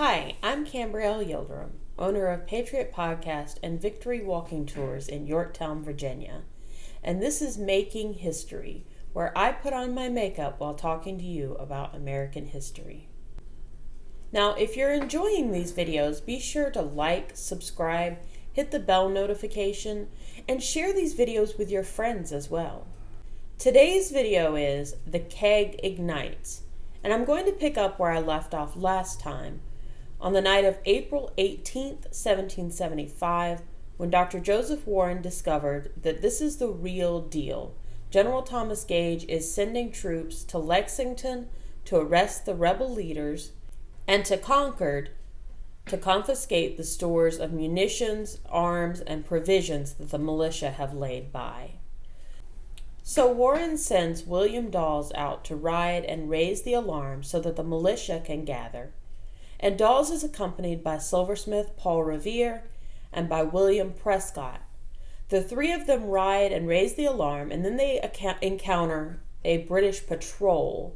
Hi, I'm Cambrielle Yildirim, owner of Patriot Podcast and Victory Walking Tours in Yorktown, Virginia. And this is Making History, where I put on my makeup while talking to you about American history. Now, if you're enjoying these videos, be sure to like, subscribe, hit the bell notification, and share these videos with your friends as well. Today's video is The Keg Ignites, and I'm going to pick up where I left off last time, on the night of April 18th, 1775, when Dr. Joseph Warren discovered that this is the real deal. General Thomas Gage is sending troops to Lexington to arrest the rebel leaders and to Concord to confiscate the stores of munitions, arms, and provisions that the militia have laid by. So Warren sends William Dawes out to ride and raise the alarm so that the militia can gather. And Dawes is accompanied by silversmith Paul Revere and by William Prescott. The three of them ride and raise the alarm, and then they encounter a British patrol.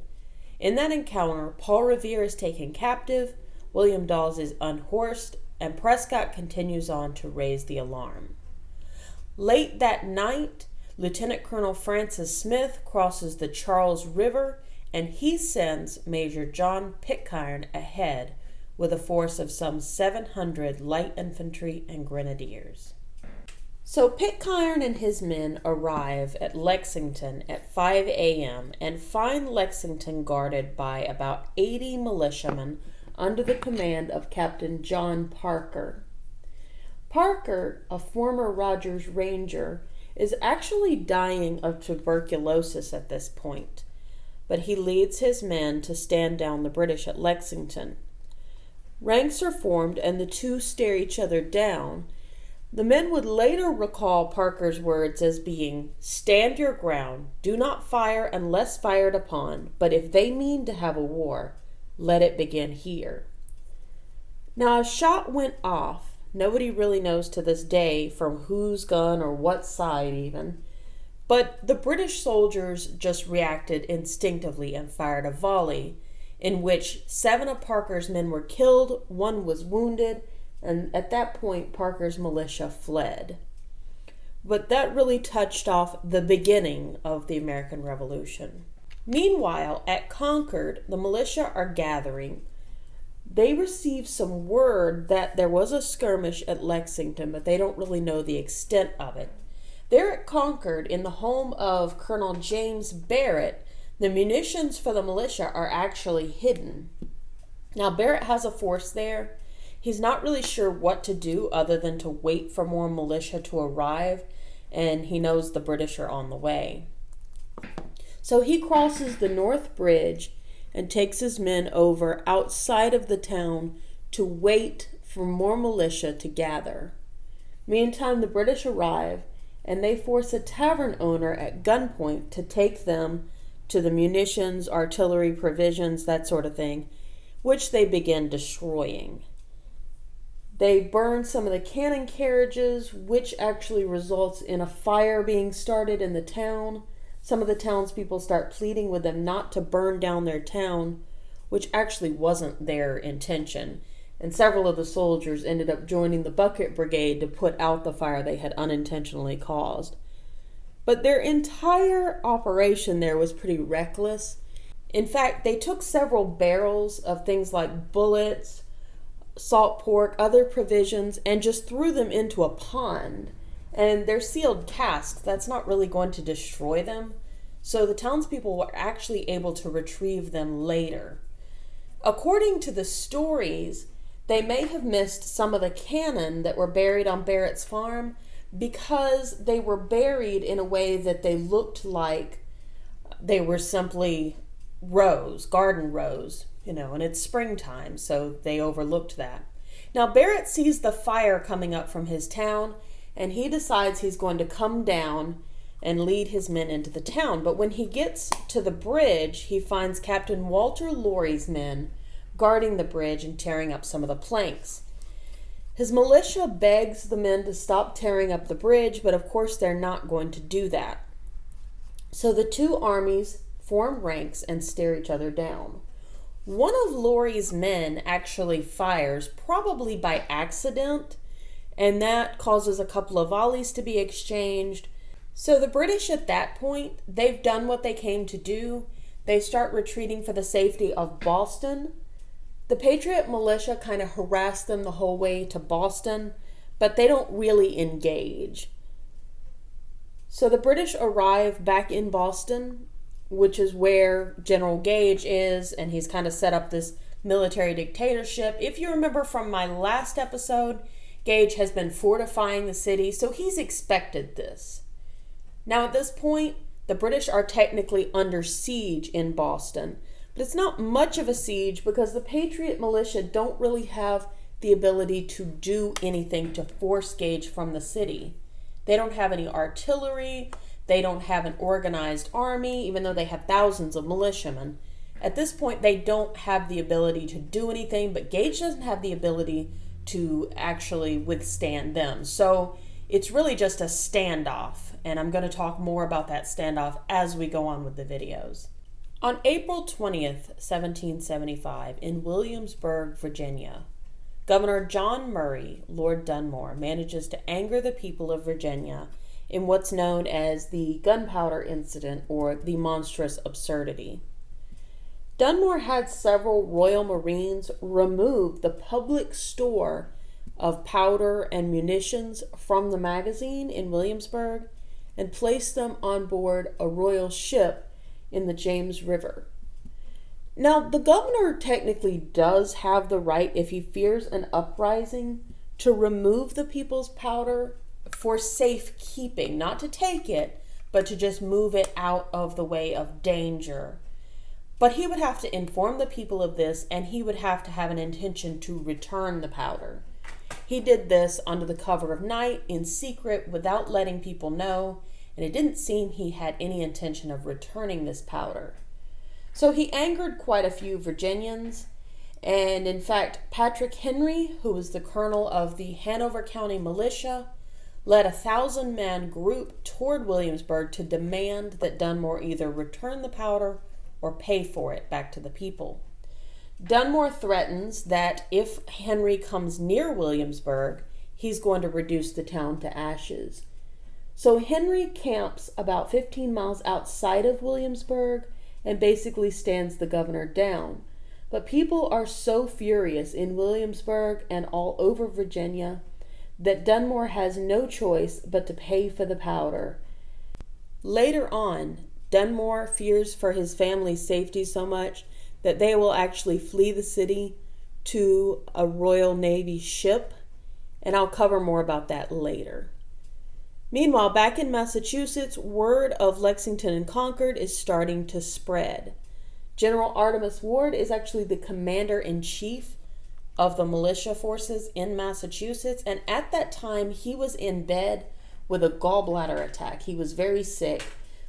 In that encounter, Paul Revere is taken captive, William Dawes is unhorsed, and Prescott continues on to raise the alarm. Late that night, Lieutenant Colonel Francis Smith crosses the Charles River, and he sends Major John Pitcairn ahead with a force of some 700 light infantry and grenadiers. So Pitcairn and his men arrive at Lexington at 5 a.m. and find Lexington guarded by about 80 militiamen under the command of Captain John Parker. Parker, a former Rogers Ranger, is actually dying of tuberculosis at this point, but he leads his men to stand down the British at Lexington. Ranks are formed and the two stare each other down. The men would later recall Parker's words as being, "Stand your ground, do not fire unless fired upon, but if they mean to have a war, let it begin here." Now a shot went off. Nobody really knows to this day from whose gun or what side even, but the British soldiers just reacted instinctively and fired a volley, in which 7 of Parker's men were killed, 1 was wounded, and at that point Parker's militia fled. But that really touched off the beginning of the American Revolution. Meanwhile, at Concord, the militia are gathering. They receive some word that there was a skirmish at Lexington, but they don't really know the extent of it. There at Concord, in the home of Colonel James Barrett, the munitions for the militia are actually hidden. Now, Barrett has a force there. He's not really sure what to do other than to wait for more militia to arrive, and he knows the British are on the way. So he crosses the North Bridge and takes his men over outside of the town to wait for more militia to gather. Meantime, the British arrive, and they force a tavern owner at gunpoint to take them to the munitions, artillery, provisions, that sort of thing, which they begin destroying. They burn some of the cannon carriages, which actually results in a fire being started in the town. Some of the townspeople start pleading with them not to burn down their town, which actually wasn't their intention. And several of the soldiers ended up joining the bucket brigade to put out the fire they had unintentionally caused. But their entire operation there was pretty reckless. In fact, they took several barrels of things like bullets, salt pork, other provisions, and just threw them into a pond. And they're sealed casks. That's not really going to destroy them. So the townspeople were actually able to retrieve them later. According to the stories, they may have missed some of the cannon that were buried on Barrett's farm, because they were buried in a way that they looked like they were simply rows, garden rows, and it's springtime, so they overlooked that. Now Barrett sees the fire coming up from his town, and he decides he's going to come down and lead his men into the town. But when he gets to the bridge, he finds Captain Walter Laurie's men guarding the bridge and tearing up some of the planks. His militia begs the men to stop tearing up the bridge, but of course they're not going to do that. So the two armies form ranks and stare each other down. One of Laurie's men actually fires, probably by accident, and that causes a couple of volleys to be exchanged. So the British at that point, they've done what they came to do. They start retreating for the safety of Boston. The Patriot militia kind of harass them the whole way to Boston, but they don't really engage. So the British arrive back in Boston, which is where General Gage is, and he's kind of set up this military dictatorship. If you remember from my last episode, Gage has been fortifying the city, so he's expected this. Now at this point, the British are technically under siege in Boston, but it's not much of a siege because the Patriot militia don't really have the ability to do anything to force Gage from the city. They don't have any artillery, they don't have an organized army, even though they have thousands of militiamen. At this point, they don't have the ability to do anything, but Gage doesn't have the ability to actually withstand them. So it's really just a standoff, and I'm going to talk more about that standoff as we go on with the videos. On April 20th, 1775, in Williamsburg, Virginia, Governor John Murray, Lord Dunmore, manages to anger the people of Virginia in what's known as the Gunpowder Incident, or the Monstrous Absurdity. Dunmore had several Royal Marines remove the public store of powder and munitions from the magazine in Williamsburg and place them on board a royal ship in the James River. Now, the governor technically does have the right, if he fears an uprising, to remove the people's powder for safekeeping, not to take it, but to just move it out of the way of danger. But he would have to inform the people of this, and he would have to have an intention to return the powder. He did this under the cover of night, in secret, without letting people know, and it didn't seem he had any intention of returning this powder. So he angered quite a few Virginians, and in fact, Patrick Henry, who was the colonel of the Hanover County Militia, led a 1,000-man group toward Williamsburg to demand that Dunmore either return the powder or pay for it back to the people. Dunmore threatens that if Henry comes near Williamsburg, he's going to reduce the town to ashes. So Henry camps about 15 miles outside of Williamsburg and basically stands the governor down. But people are so furious in Williamsburg and all over Virginia that Dunmore has no choice but to pay for the powder. Later on, Dunmore fears for his family's safety so much that they will actually flee the city to a Royal Navy ship, and I'll cover more about that later. Meanwhile, back in Massachusetts, word of Lexington and Concord is starting to spread. General Artemus Ward is actually the commander-in-chief of the militia forces in Massachusetts, and at that time he was in bed with a gallbladder attack. He was very sick.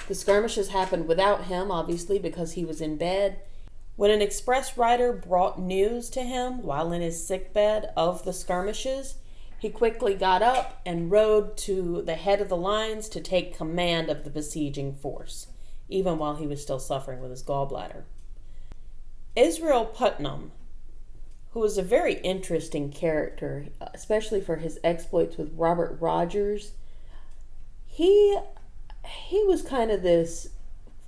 The skirmishes happened without him, obviously, because he was in bed. When an express rider brought news to him while in his sickbed of the skirmishes, he quickly got up and rode to the head of the lines to take command of the besieging force, even while he was still suffering with his gallbladder. Israel Putnam, who was a very interesting character, especially for his exploits with Robert Rogers, he was kind of this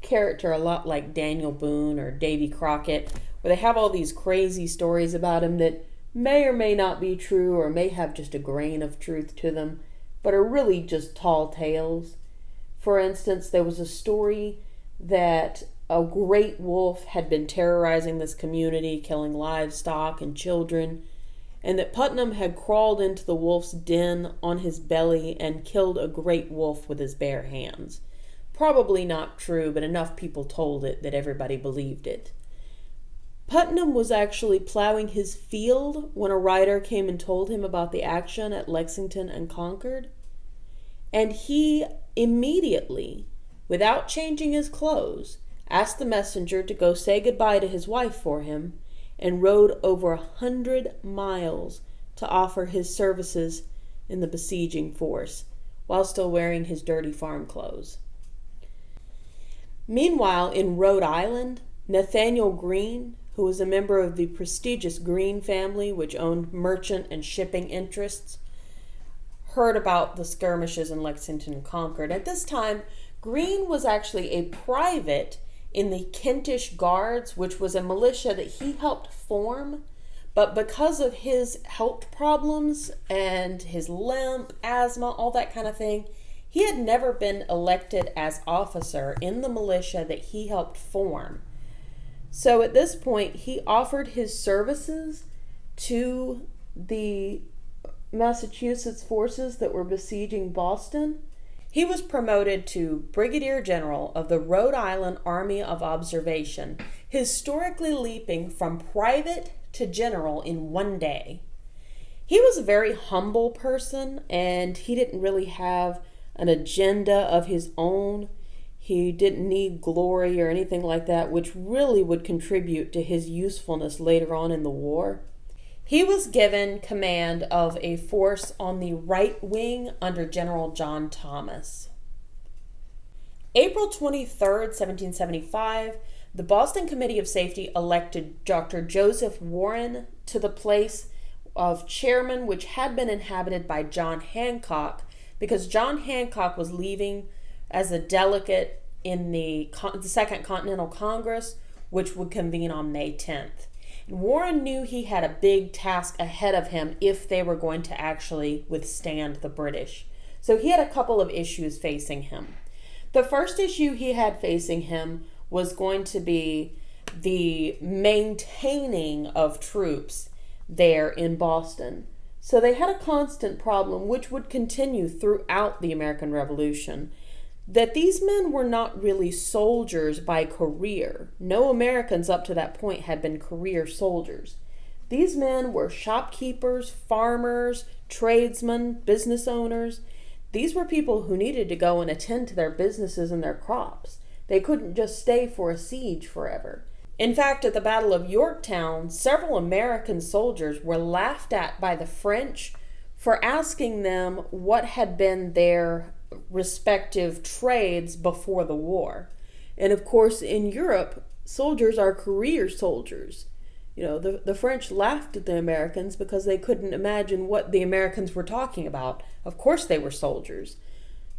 character a lot like Daniel Boone or Davy Crockett, where they have all these crazy stories about him that may or may not be true or may have just a grain of truth to them, but are really just tall tales. For instance, there was a story that a great wolf had been terrorizing this community, killing livestock and children, and that Putnam had crawled into the wolf's den on his belly and killed a great wolf with his bare hands. Probably not true, but enough people told it that everybody believed it. Putnam was actually plowing his field when a rider came and told him about the action at Lexington and Concord, and he immediately, without changing his clothes, asked the messenger to go say goodbye to his wife for him, and rode over 100 miles to offer his services in the besieging force, while still wearing his dirty farm clothes. Meanwhile, in Rhode Island, Nathaniel Greene, who was a member of the prestigious Green family, which owned merchant and shipping interests, heard about the skirmishes in Lexington and Concord. At this time, Green was actually a private in the Kentish Guards, which was a militia that he helped form. But because of his health problems and his limp, asthma, all that kind of thing, he had never been elected as officer in the militia that he helped form. So at this point, he offered his services to the Massachusetts forces that were besieging Boston. He was promoted to Brigadier General of the Rhode Island Army of Observation, historically leaping from private to general in one day. He was a very humble person, and he didn't really have an agenda of his own. He didn't need glory or anything like that, which really would contribute to his usefulness later on in the war. He was given command of a force on the right wing under General John Thomas. April 23rd, 1775, the Boston Committee of Safety elected Dr. Joseph Warren to the place of chairman, which had been inhabited by John Hancock, because John Hancock was leaving as a delegate in the Second Continental Congress, which would convene on May 10th. Warren knew he had a big task ahead of him if they were going to actually withstand the British. So he had a couple of issues facing him. The first issue he had facing him was going to be the maintaining of troops there in Boston. So they had a constant problem, which would continue throughout the American Revolution, that these men were not really soldiers by career. No Americans up to that point had been career soldiers. These men were shopkeepers, farmers, tradesmen, business owners. These were people who needed to go and attend to their businesses and their crops. They couldn't just stay for a siege forever. In fact, at the Battle of Yorktown, several American soldiers were laughed at by the French for asking them what had been their respective trades before the war. And of course, in Europe, soldiers are career soldiers. You know, the French laughed at the Americans because they couldn't imagine what the Americans were talking about. Of course they were soldiers.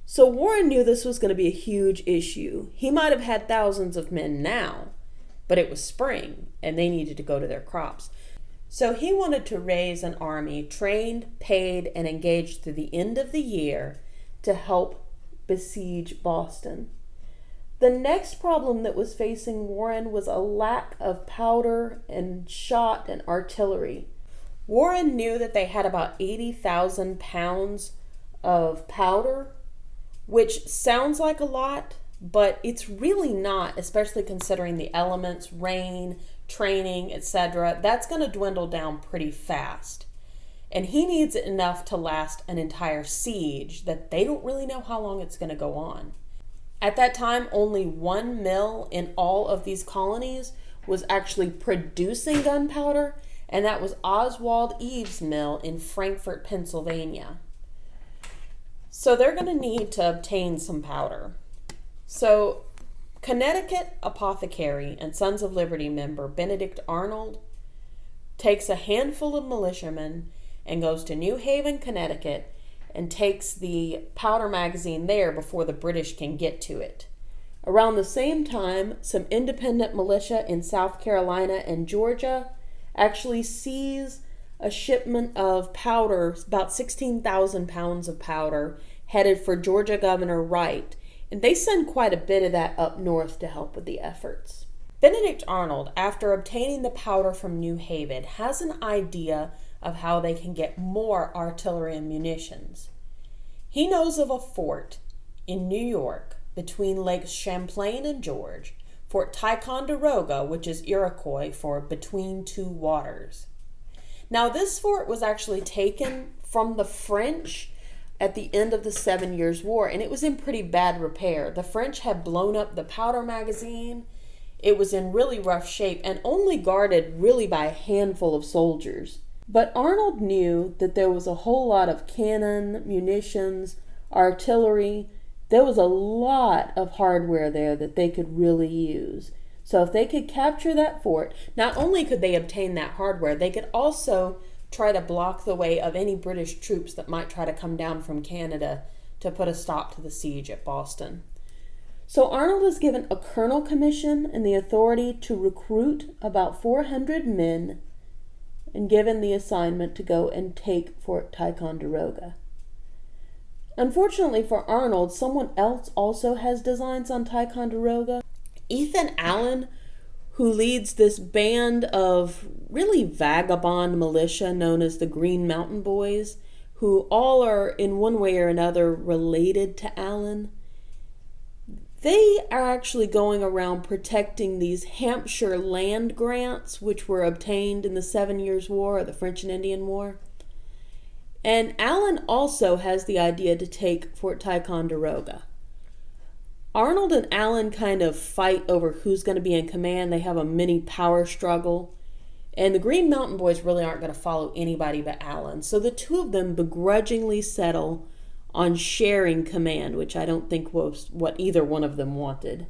So Warren knew this was going to be a huge issue. He might have had thousands of men now, but it was spring and they needed to go to their crops. So he wanted to raise an army trained, paid, and engaged through the end of the year to help besiege Boston. The next problem that was facing Warren was a lack of powder and shot and artillery. Warren knew that they had about 80,000 pounds of powder, which sounds like a lot, but it's really not, especially considering the elements, rain, training, etc. That's going to dwindle down pretty fast. And he needs enough to last an entire siege that they don't really know how long it's going to go on. At that time, only one mill in all of these colonies was actually producing gunpowder, and that was Oswald Eves' mill in Frankfort, Pennsylvania. So they're going to need to obtain some powder. So Connecticut apothecary and Sons of Liberty member Benedict Arnold takes a handful of militiamen and goes to New Haven, Connecticut, and takes the powder magazine there before the British can get to it. Around the same time, some independent militia in South Carolina and Georgia actually seize a shipment of powder, about 16,000 pounds of powder, headed for Georgia Governor Wright, and they send quite a bit of that up north to help with the efforts. Benedict Arnold, after obtaining the powder from New Haven, has an idea of how they can get more artillery and munitions. He knows of a fort in New York between Lakes Champlain and George, Fort Ticonderoga, which is Iroquois for between two waters. Now, this fort was actually taken from the French at the end of the 7 Years' War, and it was in pretty bad repair. The French had blown up the powder magazine. It was in really rough shape and only guarded really by a handful of soldiers. But Arnold knew that there was a whole lot of cannon, munitions, artillery. There was a lot of hardware there that they could really use. So if they could capture that fort, not only could they obtain that hardware, they could also try to block the way of any British troops that might try to come down from Canada to put a stop to the siege at Boston. So Arnold is given a colonel commission and the authority to recruit about 400 men and given the assignment to go and take Fort Ticonderoga. Unfortunately for Arnold, someone else also has designs on Ticonderoga. Ethan Allen, who leads this band of really vagabond militia known as the Green Mountain Boys, who all are in one way or another related to Allen. They are actually going around protecting these Hampshire land grants, which were obtained in the 7 Years' War, or the French and Indian War. And Allen also has the idea to take Fort Ticonderoga. Arnold and Allen kind of fight over who's going to be in command. They have a mini power struggle. And the Green Mountain Boys really aren't going to follow anybody but Allen. So the two of them begrudgingly settle on sharing command, which I don't think was what either one of them wanted.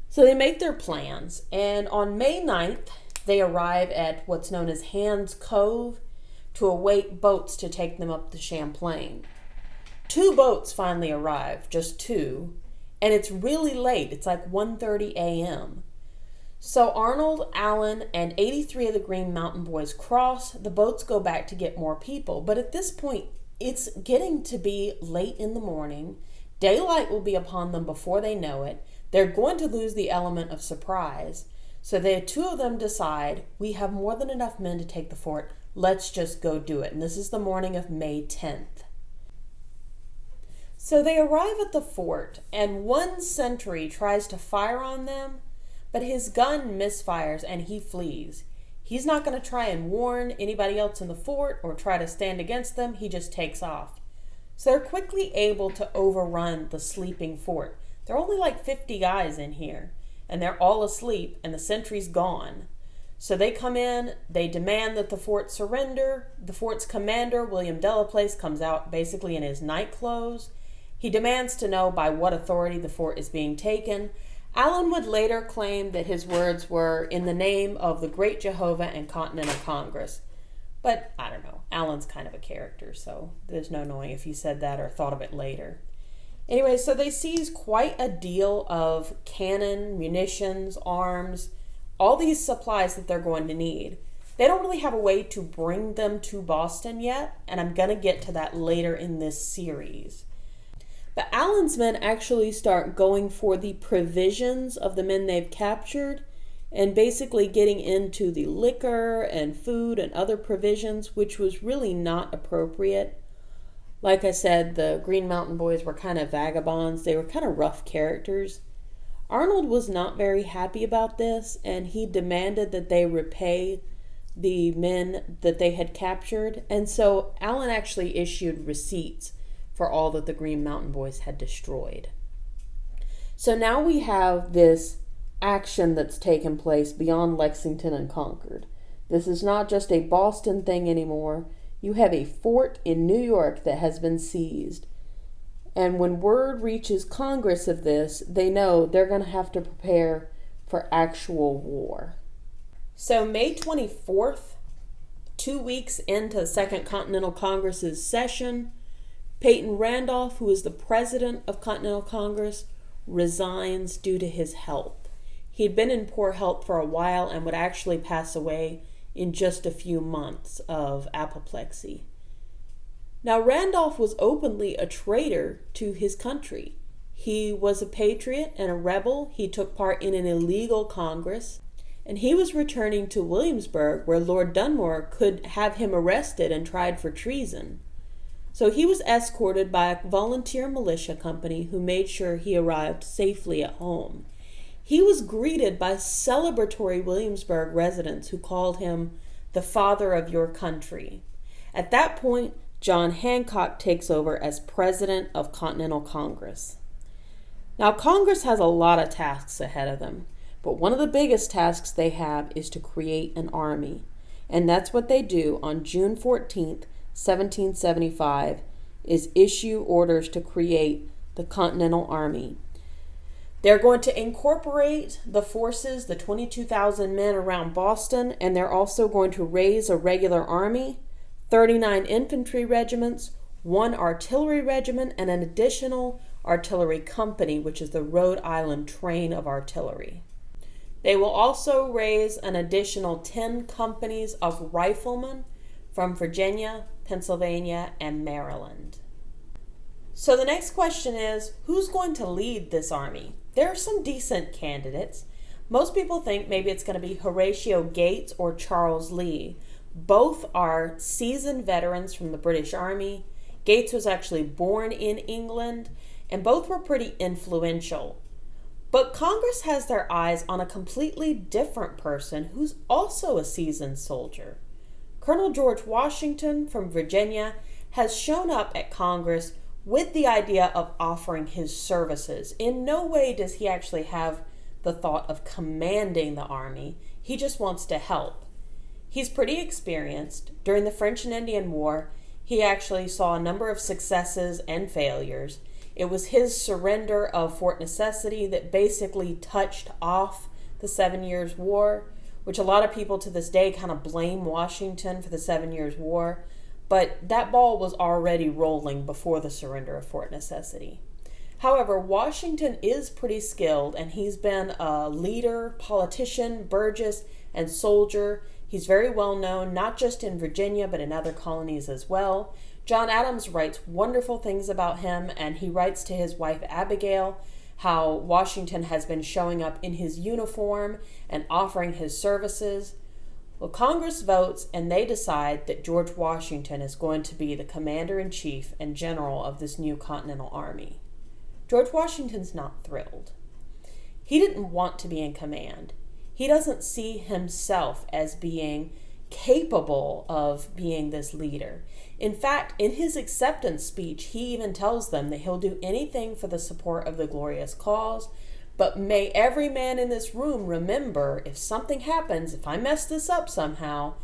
So they make their plans. And on May 9th, they arrive at what's known as Hand's Cove to await boats to take them up the Champlain. 2 boats finally arrive, just 2. And it's really late. It's like 1:30 a.m. So Arnold, Allen, and 83 of the Green Mountain Boys cross. The boats go back to get more people. But at this point, it's getting to be late in the morning. Daylight will be upon them before they know it. They're going to lose the element of surprise. So the 2 of them decide, we have more than enough men to take the fort. Let's just go do it. And this is the morning of May 10th. So they arrive at the fort, and one sentry tries to fire on them, but his gun misfires and he flees. He's not going to try and warn anybody else in the fort or try to stand against them. He just takes off. So they're quickly able to overrun the sleeping fort. There are only like 50 guys in here, and they're all asleep, and the sentry's gone. So they come in, they demand that the fort surrender. The fort's commander, William Delaplace, comes out basically in his night clothes. He demands to know by what authority the fort is being taken. Allen would later claim that his words were in the name of the Great Jehovah and Continental Congress. But I don't know. Allen's kind of a character, so there's no knowing if he said that or thought of it later. Anyway, so they seize quite a deal of cannon, munitions, arms, all these supplies that they're going to need. They don't really have a way to bring them to Boston yet, and I'm going to get to that later in this series. But Allen's men actually start going for the provisions of the men they've captured and basically getting into the liquor and food and other provisions, which was really not appropriate. Like I said, the Green Mountain Boys were kind of vagabonds. They were kind of rough characters. Arnold was not very happy about this, and he demanded that they repay the men that they had captured. And so Allen actually issued receipts for all that the Green Mountain Boys had destroyed. So now we have this action that's taken place beyond Lexington and Concord. This is not just a Boston thing anymore. You have a fort in New York that has been seized. And when word reaches Congress of this, they know they're going to have to prepare for actual war. So May 24th, 2 weeks into the Second Continental Congress's session, Peyton Randolph, who is the president of Continental Congress, resigns due to his health. He'd been in poor health for a while and would actually pass away in just a few months of apoplexy. Now, Randolph was openly a traitor to his country. He was a patriot and a rebel. He took part in an illegal Congress, and he was returning to Williamsburg, where Lord Dunmore could have him arrested and tried for treason. So he was escorted by a volunteer militia company who made sure he arrived safely at home. He was greeted by celebratory Williamsburg residents who called him the father of your country. At that point, John Hancock takes over as president of Continental Congress. Now, Congress has a lot of tasks ahead of them, but one of the biggest tasks they have is to create an army. And that's what they do on June 14th, 1775, is issue orders to create the Continental Army. They're going to incorporate the forces, the 22,000 men around Boston, and they're also going to raise a regular army, 39 infantry regiments, 1 artillery regiment, and an additional artillery company, which is the Rhode Island Train of Artillery. They will also raise an additional 10 companies of riflemen from Virginia, Pennsylvania, and Maryland. So the next question is, who's going to lead this army? There are some decent candidates. Most people think maybe it's going to be Horatio Gates or Charles Lee. Both are seasoned veterans from the British Army. Gates was actually born in England, and both were pretty influential. But Congress has their eyes on a completely different person who's also a seasoned soldier. Colonel George Washington from Virginia has shown up at Congress with the idea of offering his services. In no way does he actually have the thought of commanding the army. He just wants to help. He's pretty experienced. During the French and Indian War, he actually saw a number of successes and failures. It was his surrender of Fort Necessity that basically touched off the 7 Years' War, which a lot of people to this day kind of blame Washington for the 7 Years' War. But that ball was already rolling before the surrender of Fort Necessity. However, Washington is pretty skilled, and he's been a leader, politician, burgess, and soldier. He's very well known, not just in Virginia, but in other colonies as well. John Adams writes wonderful things about him, and he writes to his wife Abigail how Washington has been showing up in his uniform and offering his services. Well, Congress votes, and they decide that George Washington is going to be the commander-in-chief and general of this new Continental Army. George Washington's not thrilled. He didn't want to be in command. He doesn't see himself as being capable of being this leader. In fact, in his acceptance speech, he even tells them that he'll do anything for the support of the glorious cause. But may every man in this room remember, if something happens, if I mess this up somehow,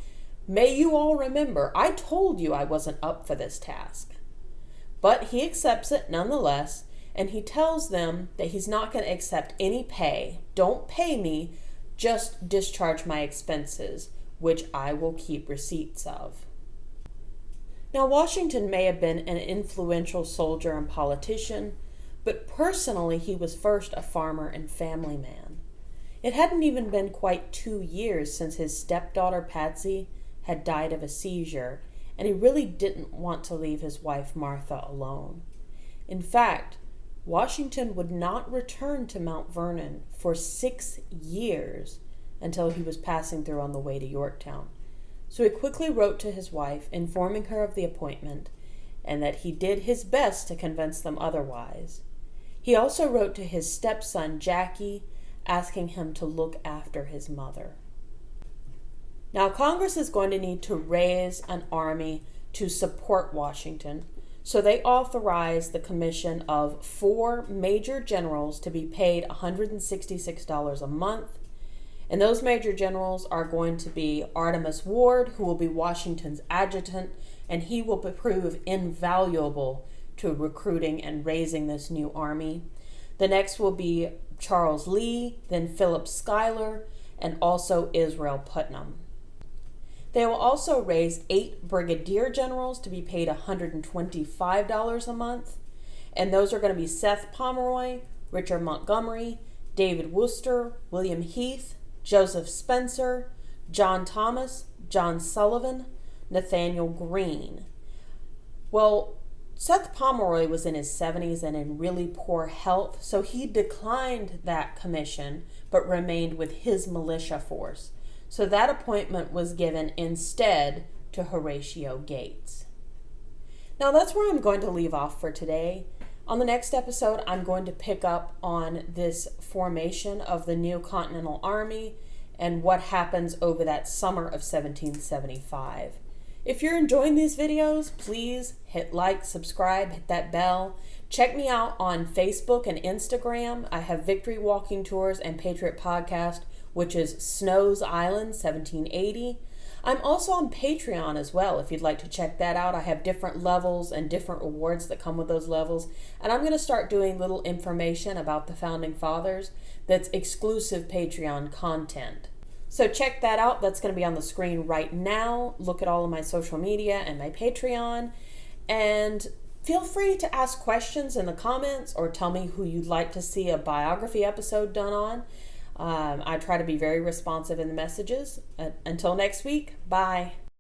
may you all remember, I told you I wasn't up for this task. But he accepts it nonetheless, and he tells them that he's not going to accept any pay. Don't pay me, just discharge my expenses, which I will keep receipts of. Now, Washington may have been an influential soldier and politician, but personally, he was first a farmer and family man. It hadn't even been quite 2 years since his stepdaughter Patsy had died of a seizure, and he really didn't want to leave his wife Martha alone. In fact, Washington would not return to Mount Vernon for 6 years until he was passing through on the way to Yorktown. So he quickly wrote to his wife, informing her of the appointment, and that he did his best to convince them otherwise. He also wrote to his stepson, Jackie, asking him to look after his mother. Now, Congress is going to need to raise an army to support Washington, so they authorized the commission of 4 major generals to be paid $166 a month. And those major generals are going to be Artemus Ward, who will be Washington's adjutant, and he will prove invaluable to recruiting and raising this new army. The next will be Charles Lee, then Philip Schuyler, and also Israel Putnam. They will also raise 8 brigadier generals to be paid $125 a month, and those are going to be Seth Pomeroy, Richard Montgomery, David Wooster, William Heath, Joseph Spencer, John Thomas, John Sullivan, Nathaniel Greene. Well, Seth Pomeroy was in his 70s and in really poor health, so he declined that commission but remained with his militia force. So that appointment was given instead to Horatio Gates. Now that's where I'm going to leave off for today. On the next episode, I'm going to pick up on this formation of the new Continental Army and what happens over that summer of 1775. If you're enjoying these videos, please hit like, subscribe, hit that bell. Check me out on Facebook and Instagram. I have Victory Walking Tours and Patriot Podcast, which is Snow's Island 1780. I'm also on Patreon as well, if you'd like to check that out. I have different levels and different rewards that come with those levels. And I'm going to start doing little information about the Founding Fathers that's exclusive Patreon content. So check that out. That's going to be on the screen right now. Look at all of my social media and my Patreon. And feel free to ask questions in the comments or tell me who you'd like to see a biography episode done on. I try to be very responsive in the messages. Until next week, bye.